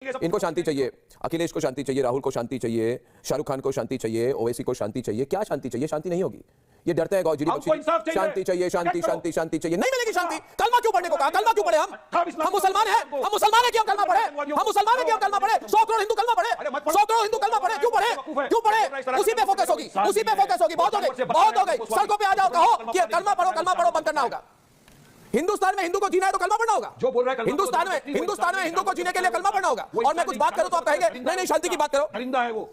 इनको शांति चाहिए, अखिलेश को शांति चाहिए, राहुल को शांति चाहिए, शाहरुख खान को शांति चाहिए, ओवैसी को शांति चाहिए। क्या शांति चाहिए? शांति नहीं होगी। ये डरते हैं गौजीरी बख्शी, शांति चाहिए, शांति शांति शांति चाहिए। नहीं मिलेगी शांति। कलमा क्यों पढ़ने को कहा? कलमा क्यों पढ़े? हम मुसलमान हैं, हम मुसलमान हैं, क्यों कलमा पढ़े? हम मुसलमान हैं, क्यों कलमा पढ़े? 100 करोड़ हिंदू कलमा पढ़े, 100 करोड़ हिंदू कलमा पढ़े, क्यों पढ़े? क्यों पढ़े? उसी पे फोकस होगी, उसी पे फोकस होगी। बहुत हो गई, बहुत हो गई। सड़कों पे आ जाओ, कहो कि कलमा पढ़ो, बंद करना होगा। हिंदुस्तान में हिंदू को जीना है तो कलमा पढ़ना होगा। जो बोल रहा है हिंदुस्तान में हिंदू को जीने के लिए कलमा पढ़ना होगा। और मैं कुछ बात करूं तो आप कहेंगे नहीं शांति की बात करो। परिंदा है वो।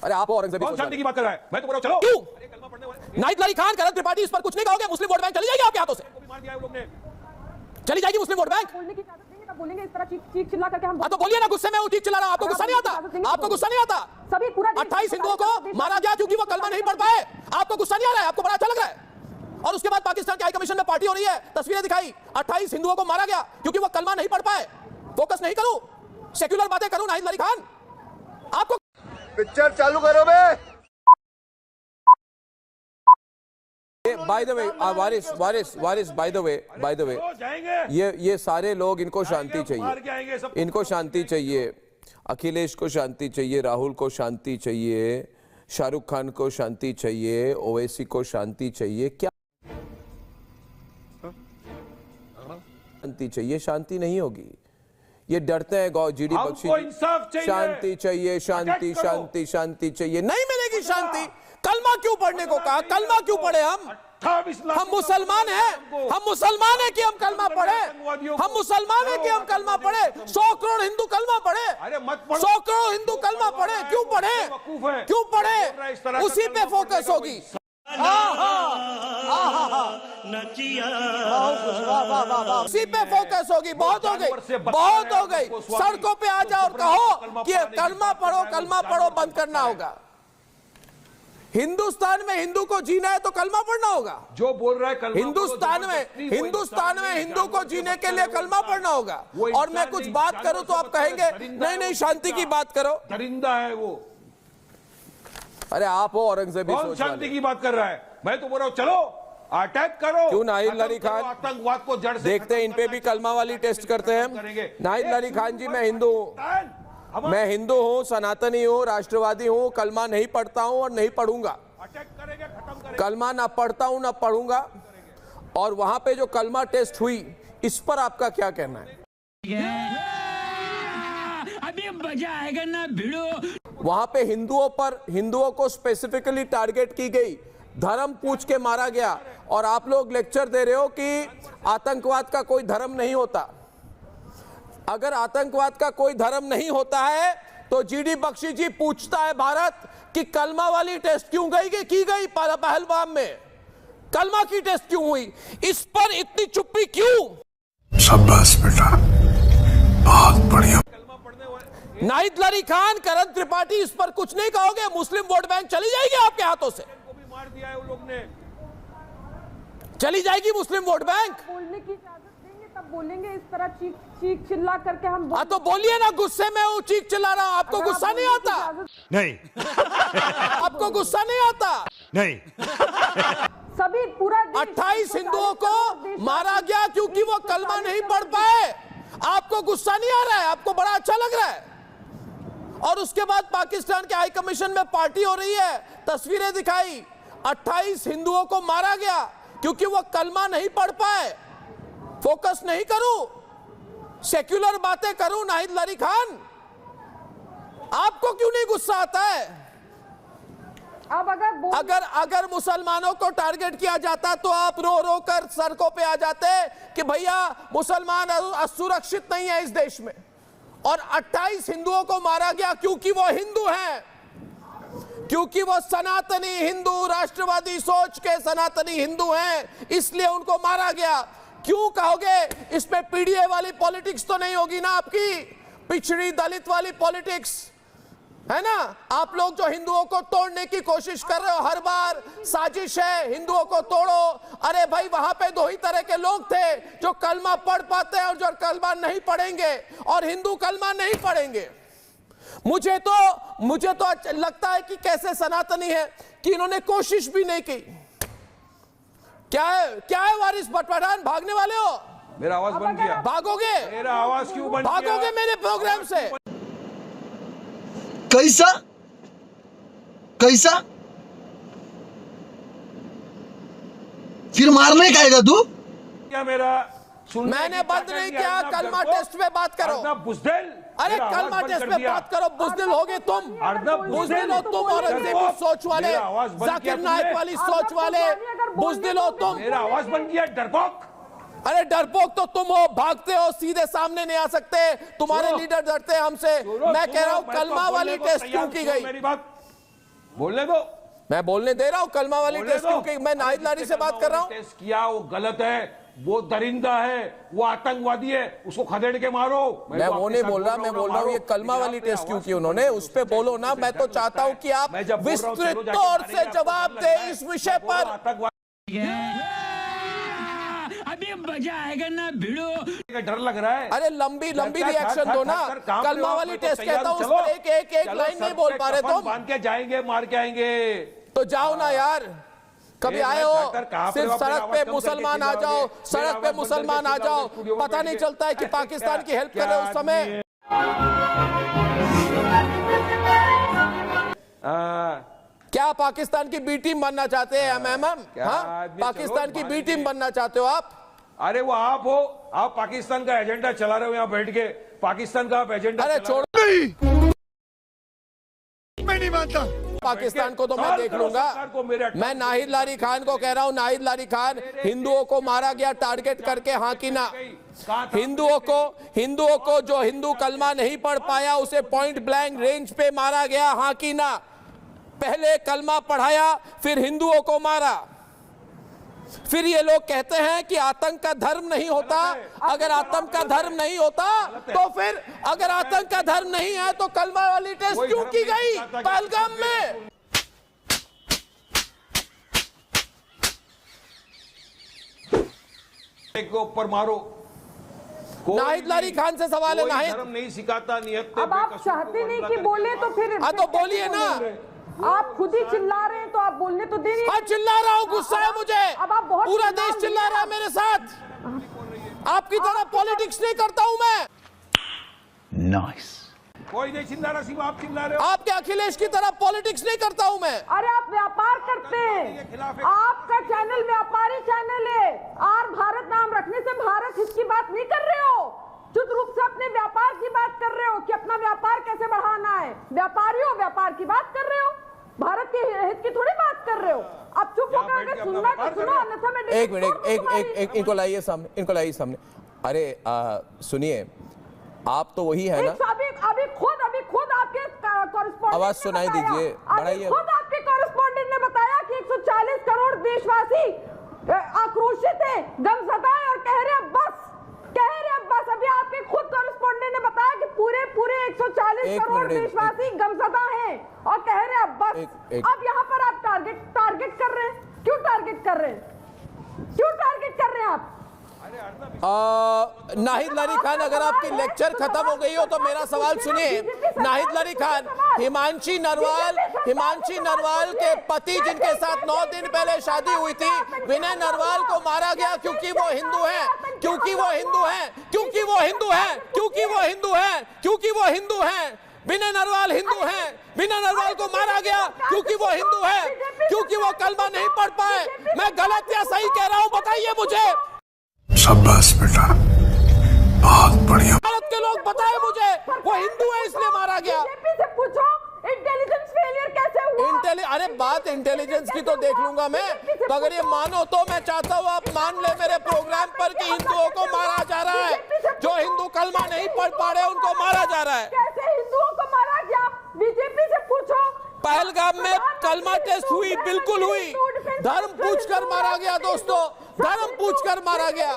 अरे आप औरंगजेब शांति की बात कर रहा है। मैं तो बोल रहा हूं चलो। क्यों? नाहिद अली खान, करण त्रिपाठी, इस पर कुछ नहीं कहोगे? मुस्लिम वोट बैंक चली जाएगी आपके हाथों से। चली जाएगी मुस्लिम वोट बैंक। बोलेंगे इस तरह चीख चिल्ला करके हम। तो बोलिए ना, गुस्से में चीख चिल्ला रहा हूं। आपको गुस्सा नहीं आता? आपको गुस्सा नहीं आता? सभी पूरा 28 हिंदुओं को मारा गया क्योंकि वो कलमा नहीं पढ़ पाए। आपको गुस्सा नहीं आ रहा है? आपको बड़ा अच्छा लग रहा है? और उसके बाद पाकिस्तान के हाई कमीशन में पार्टी हो रही है, तस्वीरें दिखाई, 28 हिंदुओं को मारा गया क्योंकि वो कलमा नहीं पढ़ पाए। फोकस नहीं करूं, सेक्युलर बातें करूं नाहिद अली खान? आपको पिक्चर चालू करो बे। बाय द वे वारिस बाय द वे ये सारे लोग, इनको शांति चाहिए, इनको शांति चाहिए। अखिलेश को शांति चाहिए, राहुल को शांति चाहिए, शाहरुख खान को शांति चाहिए, ओवैसी को शांति चाहिए। क्या शांति चाहिए? शांति नहीं होगी। ये डरते हैं गौजीरी बख्शी, शांति चाहिए, शांति शांति शांति चाहिए। नहीं मिलेगी शांति। कलमा क्यों पढ़ने को कहा? कलमा क्यों पढ़े? हम मुसलमान हैं, हम मुसलमान हैं कि हम कलमा पढ़े? हम मुसलमान हैं कि हम कलमा पढ़े? 100 करोड़ हिंदू कलमा पढ़े, 100 करोड़ हिंदू कलमा पढ़े, क्यों पढ़े? क्यों पढ़े? उसी पे फोकस होगी। उसी पे फोकस होगी। बहुत हो गई, बहुत हो गई। सड़कों पे आ जाओ और कहो कि कलमा पढ़ो, बंद करना होगा। हिंदुस्तान में हिंदू को जीना है तो कलमा पढ़ना होगा। जो बोल रहा है हिंदुस्तान में हिंदू को जीने के लिए कलमा पढ़ना होगा। और मैं कुछ बात करूं तो आप कहेंगे नहीं शांति की बात करो। दरिंदा है वो। अरे आप हो औरंगजेब, कौन शांति की बात कर रहा है? मैं तो बोल रहा हूं चलो अटैक करो। क्यों नाहिद अली खान? आतंकवाद को जड़ से देखते हैं, इन पे भी कलमा वाली टेस्ट करते हैं। नाहिद अली खान जी, मैं हिंदू हूँ, सनातनी हूँ, राष्ट्रवादी हूँ, कलमा नहीं पढ़ता हूँ और नहीं पढ़ूंगा। कलमा ना पढ़ता हूँ ना पढ़ूंगा। और वहां पे जो कलमा टेस्ट हुई, इस पर आपका क्या कहना है? अभी मजा आएगा ना भिड़ो। वहां पे हिंदुओं को स्पेसिफिकली टारगेट की गई, धर्म पूछ के मारा गया। और आप लोग लेक्चर दे रहे हो कि आतंकवाद का कोई धर्म नहीं होता। अगर आतंकवाद का कोई धर्म नहीं होता है तो जीडी बख्शी जी पूछता है भारत कि कलमा वाली टेस्ट क्यों की गई पहलगाम में? कलमा की टेस्ट क्यों हुई? इस पर इतनी चुप्पी क्यों? शाबाश बेटा, बहुत बढ़िया। नाहिद अली खान, करण त्रिपाठी, इस पर कुछ नहीं कहोगे? मुस्लिम वोट बैंक चली जाएगी आपके हाथों से। मार दिया है उन लोग ने। चली जाएगी मुस्लिम वोट बैंक। बोलने की इजाजत देंगे तब बोलेंगे इस तरह चीख चिल्ला करके हम। हाँ तो बोलिए ना, गुस्से में वो चीख चिल्ला रहा हूं। आपको गुस्सा नहीं आता? नहीं। आपको गुस्सा नहीं आता? नहीं। सभी पूरा 28 हिंदुओं को मारा गया क्योंकि वो कलमा नहीं पढ़ पाए। आपको गुस्सा नहीं आ रहा है? आपको बड़ा अच्छा लग रहा है? और उसके बाद पाकिस्तान के हाई कमीशन में पार्टी हो रही है, तस्वीरें दिखाई, 28 हिंदुओं को मारा गया क्योंकि वो कलमा नहीं पढ़ पाए। फोकस नहीं करूं, सेक्युलर बातें करूं नाहिद अली खान? आपको क्यों नहीं गुस्सा आता है? अब अगर मुसलमानों को टारगेट किया जाता तो आप रो रो कर सड़कों पे आ जाते कि भैया मुसलमान असुरक्षित नहीं है इस देश में। और 28 हिंदुओं को मारा गया क्योंकि वो हिंदू हैं, क्योंकि वो सनातनी हिंदू, राष्ट्रवादी सोच के सनातनी हिंदू हैं, इसलिए उनको मारा गया। क्यों कहोगे? इसमें पीडीए वाली पॉलिटिक्स तो नहीं होगी ना आपकी, पिछड़ी दलित वाली पॉलिटिक्स है ना? आप लोग जो हिंदुओं को तोड़ने की कोशिश कर रहे हो, हर बार साजिश है हिंदुओं को तोड़ो। अरे भाई, वहां पे दो ही तरह के लोग थे, जो कलमा पढ़ पाते हैं और जो कलमा नहीं पढ़ेंगे। और हिंदू कलमा नहीं पढ़ेंगे। मुझे तो लगता है कि कैसे सनातनी है कि इन्होंने कोशिश भी नहीं की। क्या है वारिस पठान, भागने वाले हो? मेरा आवाज बंद किया। भागोगे? मेरा आवाज क्यों बंद किया? भागोगे मेरे प्रोग्राम से? कैसा कैसा फिर मारने का आएगा तू? क्या मेरा सुनने मैंने की बंद ताकत नहीं है? किया। अर्नब कलमा डरपोक, टेस्ट में बात करो। अर्नब बुज़दिल, अरे मेरा आवाज कलमा बंद टेस्ट कर में दिया। बात करो। बुज़दिल होगे तुम। अर्नब बुज़दिल हो तुम और अंग्रेजी सोच वाले, मेरा आवाज बंद किया जाकिर नाइक तुमने। वाली सोच वाले बुज़दिल हो तुम। मेरा आवाज बंद किया डरपोक। अरे डरपोक तो तुम हो, भागते हो, सीधे सामने नहीं आ सकते। तुम्हारे सुनो। लीडर डरते हैं हमसे। मैं कह रहा हूं मैं तो कलमा वाली बोलने को टेस्ट तैयार क्यों की हूं, गई? मेरी बात बोलने दो। मैं बोलने दे रहा हूं कलमा वाली बोलने टेस्ट दो। क्यों की? मैं नाहिद लारी से बात कर रहा हूं। टेस्ट किया वो गलत है, वो दरिंदा है, वो आतंकवादी है, उसको खदेड़ के मारो। मैं वो नहीं बोल रहा, मैं बोल रहा हूं ये कलमा वाली टेस्ट क्यों की उन्होंने, उस पे बोलो ना। मैं तो चाहता हूं कि आप विस्तृत तौर से जवाब दे इस विषय पर। अभी मजा आएगा ना भिड़ो। डर लग रहा है। अरे लंबी रिएक्शन दो ना। कलमा वाली टेस्ट कहता हूं, उस पर एक लाइन नहीं बोल पा रहे तुम। बांध के जाएंगे, मार के आएंगे। तो जाओ ना यार, कभी आए हो सिर्फ सड़क पे मुसलमान आ जाओ, सड़क पे मुसलमान आ जाओ। पता नहीं चलता है कि पाकिस्तान की हेल्प कर रहे हो उस समय। क्या पाकिस्तान की बी टीम बनना चाहते हैं एमएमएम? हाँ, पाकिस्तान की बी टीम बनना चाहते हो आप? अरे वो आप हो, आप पाकिस्तान का एजेंडा चला रहे हो यहाँ बैठ के। पाकिस्तान का आप एजेंडा अरे छोड़ो, मैं नहीं मानता। पाकिस्तान को तो मैं देख लूंगा। मैं नाहिद लारी खान को कह रहा हूं, नाहिद लारी खान, हिंदुओं को मारा गया टारगेट करके, हाँ कि ना? हिंदुओं को जो हिंदू कलमा नहीं पढ़ पाया उसे पॉइंट ब्लैंक रेंज पे मारा गया, हाँ कि ना? पहले कलमा पढ़ाया फिर हिंदुओं को मारा। फिर ये लोग कहते हैं कि आतंक का धर्म नहीं होता। अगर आतंक का धर्म नहीं होता तो फिर, अगर आतंक का धर्म नहीं है तो कलमा वाली टेस्ट क्यों की गई पहलगाम में? के ऊपर मारो। नाहिद लारी खान से सवाल है। नाहिद, धर्म नहीं सिखाता नियत। अब आप चाहते नहीं कि बोले तो फिर हाँ तो बोलिए ना। आप खुद ही चिल्ला रहे हैं तो आप बोलने तो दे नहीं। हाँ चिल्ला रहा हूँ, गुस्सा है मुझे। अब आप बहुत पूरा देश चिल्ला रहा है मेरे साथ। आपकी तरह पॉलिटिक्स नहीं करता हूं मैं। नाइस। कोई नहीं चिल्ला रहा, सिर्फ आप चिल्ला रहे हो। आपके अखिलेश की तरह पॉलिटिक्स नहीं करता हूं मैं। अरे आप व्यापार करते हैं, आपका चैनल व्यापारी चैनल है। आर भारत नाम रखने से भारत हित की बात नहीं कर रहे हो, चुप रूप से अपने व्यापार की बात कर रहे हो कि अपना व्यापार कैसे बढ़ाना है। व्यापारी हो, व्यापार की बात कर रहे हो, भारत के हित की थोड़ी बात कर रहे हो। अब चुप होकर अगर सुनना है तो सुनो, अन्यथा मैं एक मिनट, इनको लाइए सामने, इनको लाइए सामने। अरे सुनिए, आप तो वही है ना? अभी खुद आपके कॉरेस्पॉन्डेंट आवाज सुनाई दीजिए, बढ़ाइए। खुद आपके कॉरेस्पॉन्डेंट ने बताया कि 140 करोड़ देशवासी आक्रोशित है, गमज़दा है और कह रहे हैं बस। अभी आपके खुद कॉरेस्पॉन्डेंट ने बताया कि पूरे 140 करोड़ देशवासी गमज़दा हैं और कह रहे हैं बस। अब यहाँ पर आप टारगेट कर रहे हैं। क्यों टारगेट कर रहे हैं आप? नाहिद लारी खान, अगर आपकी लेक्चर खत्म हो गई हो तो मेरा सवाल सुनिए। नाहिद लारी खान, हिमांशी नरवाल के पति जिनके साथ 9 दिन पहले शादी हुई थी, विनय नरवाल को मारा गया क्योंकि वो हिंदू हैं। विनय नरवाल हिंदू हैं। विनय नरवाल को मारा गया क्योंकि वो हिंदू है, क्योंकि वो कलमा नहीं पढ़ पाए। मैं गलत या सही कह रहा हूं, बताइए मुझे। शाबाश बेटा, बहुत बढ़िया। भारत के लोग बताएं मुझे, वो हिंदू है इसलिए मारा गया। बीजेपी से पूछो इंटेलिजेंस फेलियर कैसे हुआ? अरे बात इंटेलिजेंस की तो देख लूंगा मैं, तो अगर ये मानो तो मैं चाहता हूँ आप मान ले मेरे प्रोग्राम पर कि हिंदुओं को मारा जा रहा है। जो हिंदू कलमा नहीं पढ़ पा रहे उनको मारा जा रहा है। कैसे हिंदुओं को मारा गया? बीजेपी से पूछो। पहलगाम में कलमा टेस्ट हुई, बिल्कुल हुई। धर्म पूछकर मारा गया दोस्तों, धर्म पूछकर मारा गया।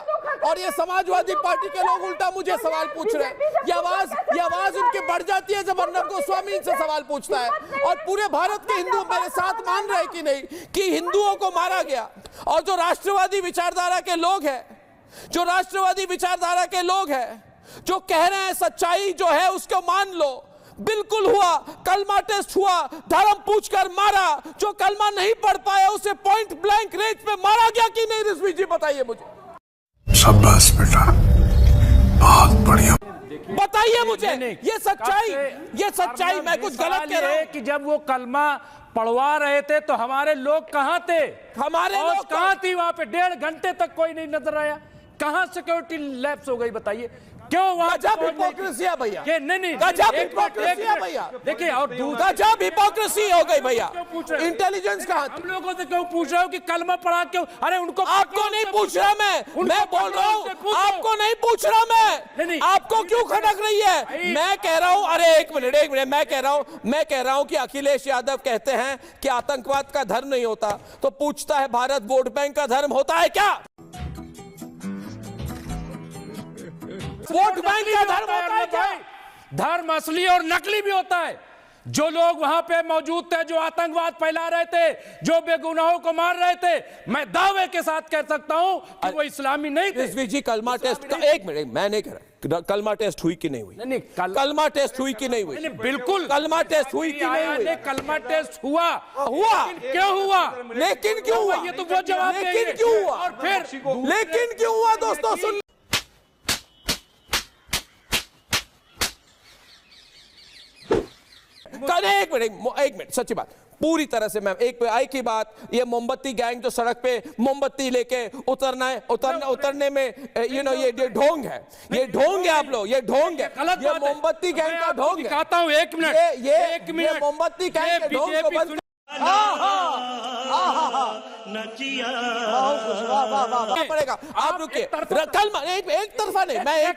और ये समाजवादी पार्टी के लोग उल्टा मुझे सवाल पूछ रहे हैं। ये आवाज उनकी बढ़ जाती है जब अर्नब गोस्वामी इनसे सवाल पूछता है। और पूरे भारत के हिंदू मेरे साथ मान रहे कि नहीं कि हिंदुओं को मारा गया। और जो राष्ट्रवादी विचारधारा के लोग हैं, जो कह रहे हैं सच्चाई जो है उसको मान लो, बिल्कुल हुआ। कलमा टेस्ट हुआ, धर्म पूछकर मारा। जो कलमा नहीं पढ़ पाया उसे पॉइंट ब्लैंक रेंज पे मारा गया कि नहीं? रिजवी जी बताइए मुझे। शाबाश बेटा, बहुत बढ़िया। बताइए मुझे ये सच्चाई मैं कुछ गलत कह रहा हूं कि जब वो कलमा पढ़वा रहे थे तो हमारे लोग कहां थे? हमारे फौज लोग कहां थी? वहां पे 1.5 घंटे तक कोई नहीं नजर आया। कहां सिक्योरिटी लैप्स हो गई बताइए? क्यों वहां गजब हिपोक्रेसी है भैया, नहीं गजब हिपोक्रेसी है भैया। देखिए और गजब हिपोक्रेसी हो गई भैया। इंटेलिजेंस कहां? हम लोगों से क्यों पूछ रहे हो कि कलमा पढ़ा क्यों? अरे उनको आपको नहीं पूछ रहा मैं बोल रहा हूँ आपको नहीं पूछ रहा मैं। आपको क्यों खटक रही है? मैं कह रहा हूँ, अरे एक मिनट मैं कह रहा हूँ कि अखिलेश यादव कहते हैं कि आतंकवाद का धर्म नहीं होता, तो पूछता है भारत वोट बैंक का धर्म होता है क्या? वोट बैंक का धर्म होता है क्या? धर्म असली और नकली भी होता है। जो लोग वहां पे मौजूद थे, जो आतंकवाद फैला रहे थे, जो बेगुनाहों को मार रहे थे, मैं दावे के साथ कह सकता हूं कि वो इस्लामी नहीं थे। रिजवी जी कलमा टेस्ट का एक मिनट, मैं नहीं कह रहा कलमा टेस्ट हुई कि नहीं हुई। नहीं कलमा टेस्ट हुई कि नहीं हुई? बिल्कुल कलमा टेस्ट हुई कि नहीं हुई? कलमा टेस्ट हुआ। क्यों हुआ? लेकिन क्यों हुआ? ये तो वो जवाब लेकिन क्यों हुआ? और फिर लेकिन क्यों हुआ दोस्तों? सुन, एक मिनट सच्ची बात, पूरी तरह से मैं एक ही बात, ये मोमबत्ती गैंग जो सड़क पे मोमबत्ती लेके उतरने में ये ढोंग है, ये ढोंग है आप लोग, ये ढोंग है, ये मोमबत्ती गैंग का ढोंग है। दिखाता हूं, एक मिनट, ये मोमबत्ती गैंग के ढोंग को बंद पड़ेगा। आप रुकिए, कलमा एक तरफा नहीं, मैं एक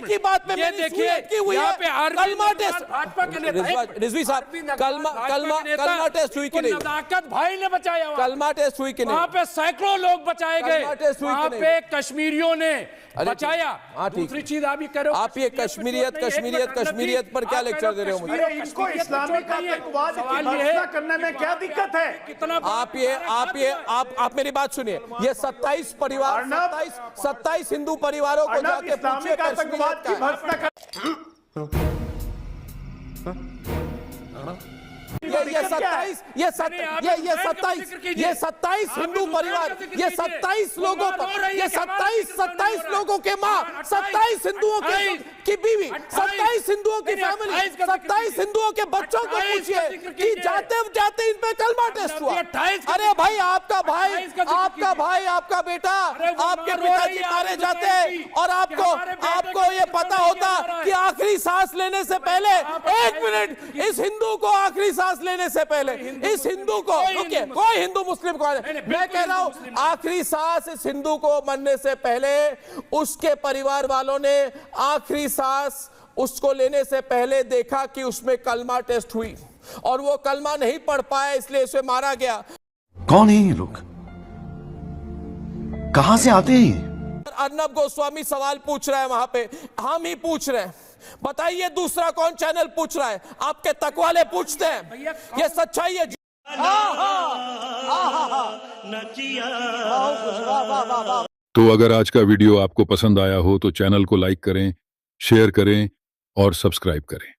ही बात में देखिए की हुई है। कलमा टेस्ट, रिजवी साहब, कलमा टेस्ट हुई कि नहीं? नजाकत भाई ने बचाया। कलमा टेस्ट हुई कि नहीं? वहां पे सैकड़ों लोग बचाए गए, वहां पे कश्मीरियों ने बचाया। दूसरी चीज आप ये करो, आप ये कश्मीरियत पर क्या लेक्चर दे रहे हो मुझे? इनको इस्लामिक आतंकवाद की भर्त्सना करने में क्या दिक्कत है? कितना आप मेरी बात सुनिए, ये 27 परिवार, 27 हिंदू परिवारों को जाके पूछिए आतंकवाद की भर्त्सना ये 27 हिंदू परिवार, ये 27 लोगों पर, ये 27 लोगों के माँ, 27 हिंदुओं की बीवी, 27 हिंदुओं की फैमिली, 27 हिंदुओं के बच्चों को पूछिए कि जाते इन पे कलमा टेस्ट हुआ। अरे भाई, आपका भाई, आपका बेटा, आपके पिताजी मारे जाते और आपको ये पता होता कि आखिरी सांस लेने से पहले, एक मिनट, इस हिंदू को आखिरी सांस लेने से पहले, इस हिंदू को, रुकिए, कोई हिंदू मुस्लिम को, मैं कह रहा हूं आखिरी सांस इस हिंदू को मरने से पहले उसके परिवार वालों ने आखिरी सांस उसको लेने से पहले देखा कि उसमें कलमा टेस्ट हुई और वो कलमा नहीं पढ़ पाया, इसलिए उसे मारा गया। कौन है ये लोग? कहां से आते हैं? अर्नब गोस्वामी सवाल पूछ रहा है वहां पे, हम ही पूछ रहे हैं। बताइए दूसरा कौन चैनल पूछ रहा है? आपके तकवाले पूछते हैं। ये सच्चाई है। तो अगर आज का वीडियो आपको पसंद आया हो तो चैनल को लाइक करें, शेयर करें और सब्सक्राइब करें।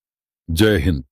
जय हिंद।